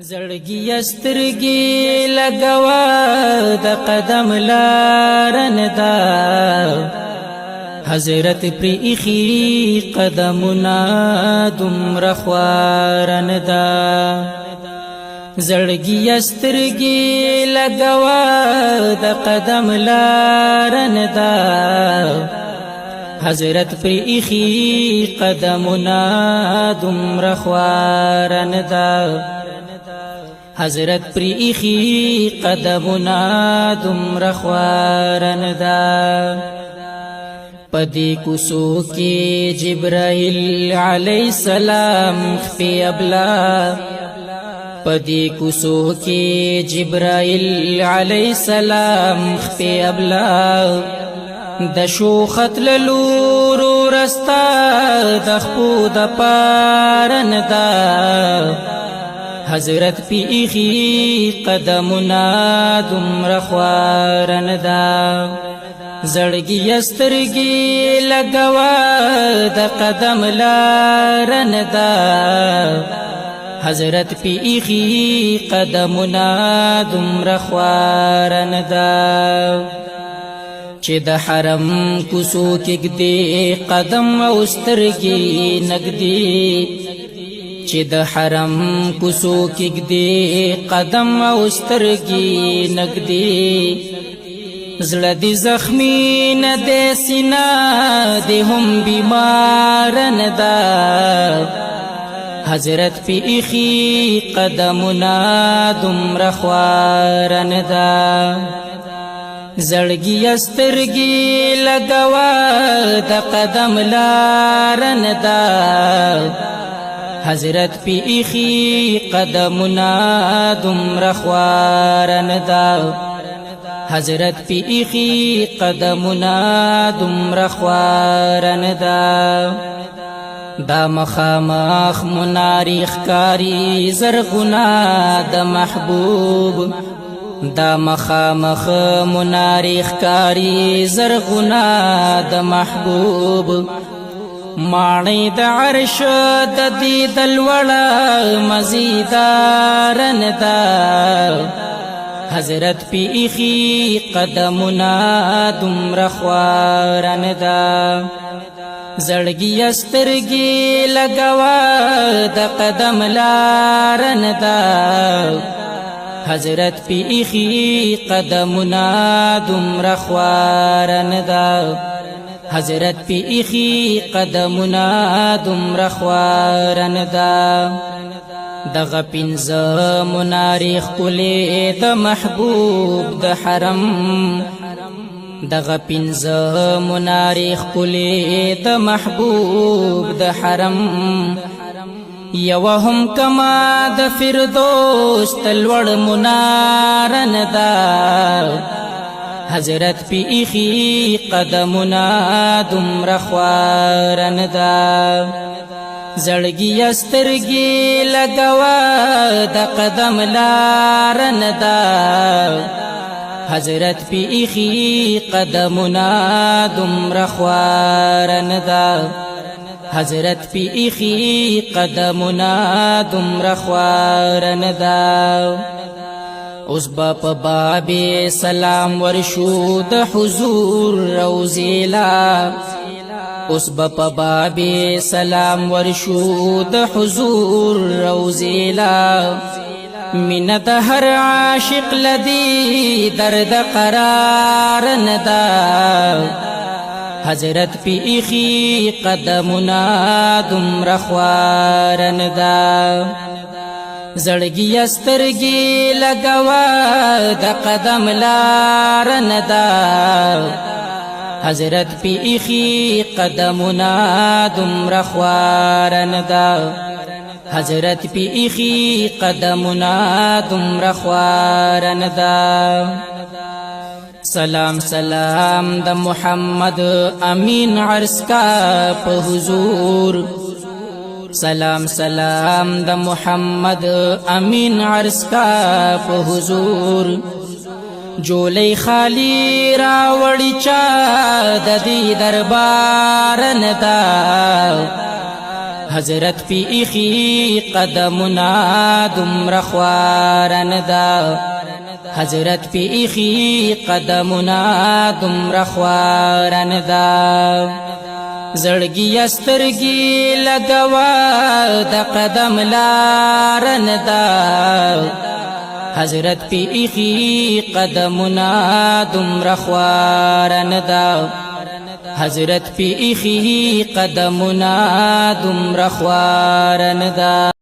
زړګي سترګي لګوا د قدم لارن دا حضرت پر اخی قدمنا دمر خوارن دا زړګي سترګي لګوا د قدم لارن دا حضرت پر اخی قدمنا دمر خوارن دا حضرت پر ایخی قدمنا دمر خوارن دا پدی کسو کی جبرائیل علیہ السلام خفی ابلا پدی کسو کی جبرائیل علیہ السلام خفی ابلا دشو خط للورو رستا دخپو د پارن دا حضرت پی ایخی قدمنا دمر خوارن دا زړګي سترګي لګوا د قدم لارن دا حضرت پی ایخی قدمنا دمر خوارن دا چې د حرم کوسو کې دې قدم او سترګي نګدي چې د حرم کوسو کې دې قدم او سترګي نګدي زړه دې زخمی نه دې سینا دې هم بیمار نه دا حضرت پی ایخی قدمنا دمر خوارن دا زړګي سترګي لګوا د قدم لارن دا حضرت پی ایخی قدمنا دمر خوارن دا حضرت پی ایخی قدمنا دمر خوارن دا دا مخامخ مناریخ کاری زرغنا د محبوب دا مخامخ مناریخ کاری زرغنا د محبوب مانی د عرش د دید الولا مزیدارن دا حضرت پی ایخی قدمنا دمر خوارن دا زړګي سترګي لګوا د قدم لارن دا حضرت پی ایخی قدمنا دمر خوارن دا حضرت پی ایخی قدمنا دمر خوارن دا دغه پنځه مناریخ کلی د محبوب د حرم دغه پنځه مناریخ کلی د محبوب د حرم یو هم کما د فردوس تلوړ منارن دا حضرت پی ایخی قدمنا دمر خوارن دا زړګي سترګي لګوا د قدم لارن دا حضرت پی ایخی قدمنا دمر خوارن دا حضرت پی ایخی قدمنا دمر خوارن دا اوس با په باب سلام ورشو د حضور روزیلا اوس با په باب سلام ورشو د حضور روزیلا من د هر عاشق لدی درد قرار ندا حضرت پی ایخی قدمنا دمر خوارن دا زړګي سترګي لګوا د قدم لارن دا حضرت پی ایخی قدمنا دمر خوارن دا حضرت پی ایخی قدمنا دمر خوارن دا سلام سلام د محمد امین عرض کا په حضور سلام سلام د محمد امین عرض کا په حضور جولی خالی راوړی چا د دې دربار نه دا حضرت پی ایخی قدمنا دمر خوارن دا حضرت پی ایخی قدمنا دمر خوارن دا زړګي استرګي لګوا د قدم لارن دا حضرت پی ایخی قدمنا دمر خوارن دا حضرت پی ایخی قدمنا دمر خوارن دا